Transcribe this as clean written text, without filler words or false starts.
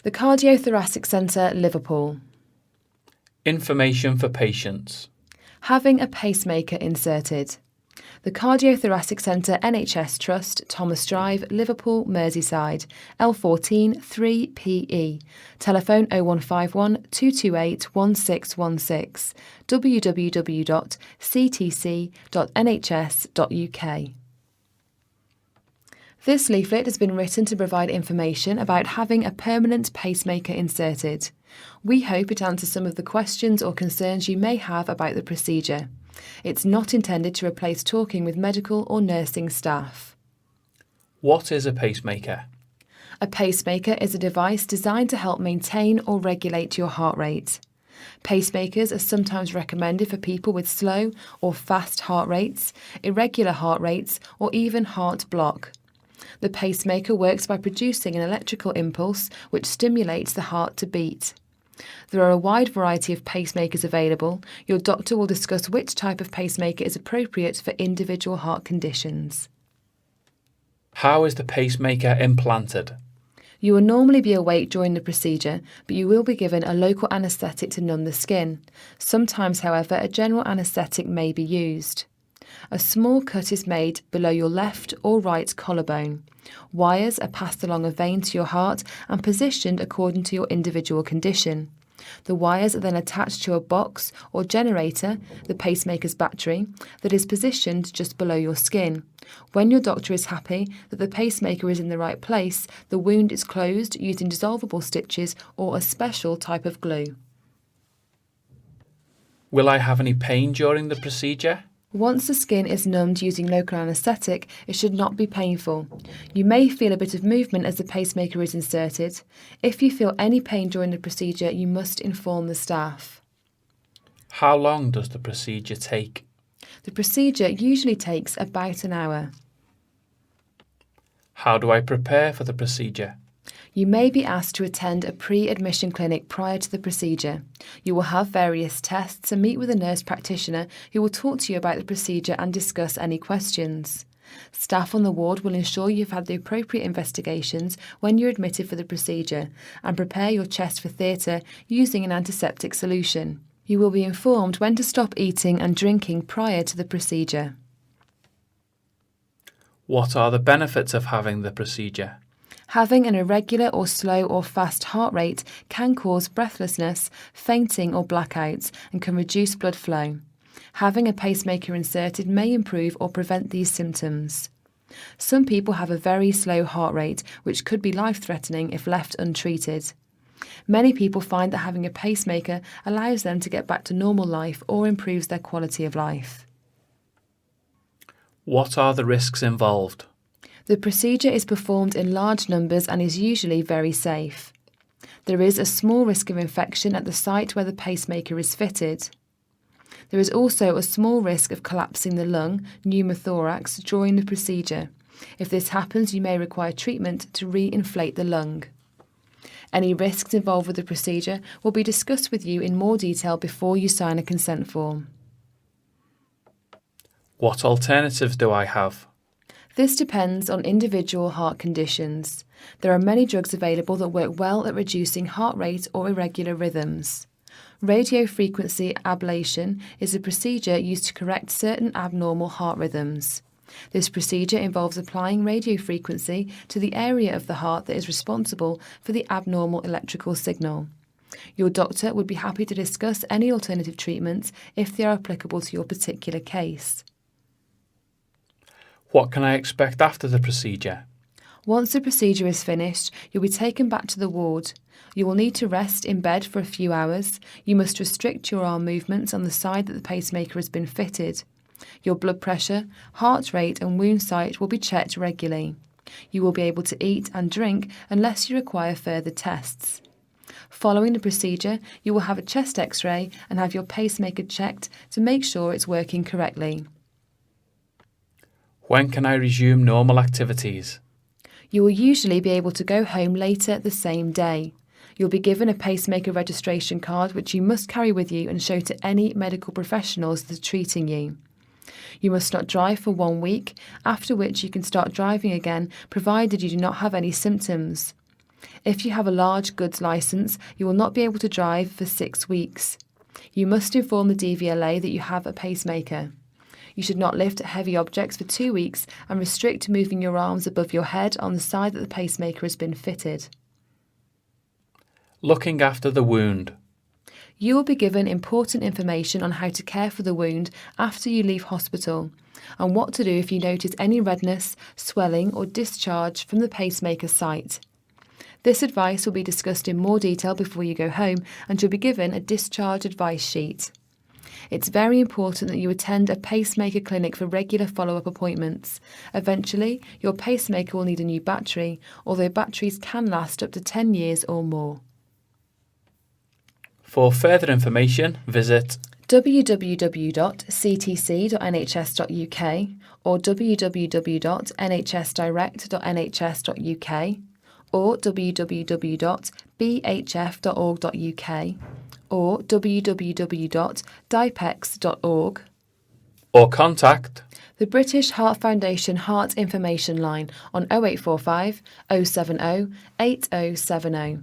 The Cardiothoracic Centre, Liverpool. Information for patients. Having a pacemaker inserted. The Cardiothoracic Centre NHS Trust, Thomas Drive, Liverpool, Merseyside, L14 3PE. Telephone 0151 228 1616. www.ctc.nhs.uk. This leaflet has been written to provide information about having a permanent pacemaker inserted. We hope it answers some of the questions or concerns you may have about the procedure. It's not intended to replace talking with medical or nursing staff. What is a pacemaker? A pacemaker is a device designed to help maintain or regulate your heart rate. Pacemakers are sometimes recommended for people with slow or fast heart rates, irregular heart rates, or even heart block. The pacemaker works by producing an electrical impulse which stimulates the heart to beat. There are a wide variety of pacemakers available. Your doctor will discuss which type of pacemaker is appropriate for individual heart conditions. How is the pacemaker implanted? You will normally be awake during the procedure, but you will be given a local anaesthetic to numb the skin. Sometimes, however, a general anaesthetic may be used. A small cut is made below your left or right collarbone. Wires are passed along a vein to your heart and positioned according to your individual condition. The wires are then attached to a box or generator, the pacemaker's battery, that is positioned just below your skin. When your doctor is happy that the pacemaker is in the right place, the wound is closed using dissolvable stitches or a special type of glue. Will I have any pain during the procedure? Once the skin is numbed using local anaesthetic, it should not be painful. You may feel a bit of movement as the pacemaker is inserted. If you feel any pain during the procedure, you must inform the staff. How long does the procedure take? The procedure usually takes about an hour. How do I prepare for the procedure? You may be asked to attend a pre-admission clinic prior to the procedure. You will have various tests and meet with a nurse practitioner who will talk to you about the procedure and discuss any questions. Staff on the ward will ensure you've had the appropriate investigations when you're admitted for the procedure and prepare your chest for theatre using an antiseptic solution. You will be informed when to stop eating and drinking prior to the procedure. What are the benefits of having the procedure? Having an irregular or slow or fast heart rate can cause breathlessness, fainting or blackouts and can reduce blood flow. Having a pacemaker inserted may improve or prevent these symptoms. Some people have a very slow heart rate, which could be life-threatening if left untreated. Many people find that having a pacemaker allows them to get back to normal life or improves their quality of life. What are the risks involved? The procedure is performed in large numbers and is usually very safe. There is a small risk of infection at the site where the pacemaker is fitted. There is also a small risk of collapsing the lung, pneumothorax, during the procedure. If this happens, you may require treatment to re-inflate the lung. Any risks involved with the procedure will be discussed with you in more detail before you sign a consent form. What alternatives do I have? This depends on individual heart conditions. There are many drugs available that work well at reducing heart rate or irregular rhythms. Radiofrequency ablation is a procedure used to correct certain abnormal heart rhythms. This procedure involves applying radiofrequency to the area of the heart that is responsible for the abnormal electrical signal. Your doctor would be happy to discuss any alternative treatments if they are applicable to your particular case. What can I expect after the procedure? Once the procedure is finished, you'll be taken back to the ward. You will need to rest in bed for a few hours. You must restrict your arm movements on the side that the pacemaker has been fitted. Your blood pressure, heart rate and wound site will be checked regularly. You will be able to eat and drink unless you require further tests. Following the procedure, you will have a chest x-ray and have your pacemaker checked to make sure it's working correctly. When can I resume normal activities? You will usually be able to go home later the same day. You'll be given a pacemaker registration card which you must carry with you and show to any medical professionals that are treating you. You must not drive for 1 week, after which you can start driving again provided you do not have any symptoms. If you have a large goods licence, you will not be able to drive for 6 weeks. You must inform the DVLA that you have a pacemaker. You should not lift heavy objects for 2 weeks and restrict moving your arms above your head on the side that the pacemaker has been fitted. Looking after the wound. You will be given important information on how to care for the wound after you leave hospital, and what to do if you notice any redness, swelling or discharge from the pacemaker site. This advice will be discussed in more detail before you go home, and you'll be given a discharge advice sheet. It's very important that you attend a pacemaker clinic for regular follow-up appointments. Eventually, your pacemaker will need a new battery, although batteries can last up to 10 years or more. For further information, visit www.ctc.nhs.uk or www.nhsdirect.nhs.uk or www.bhf.org.uk or www.dipex.org, or contact the British Heart Foundation Heart Information Line on 0845 070 8070.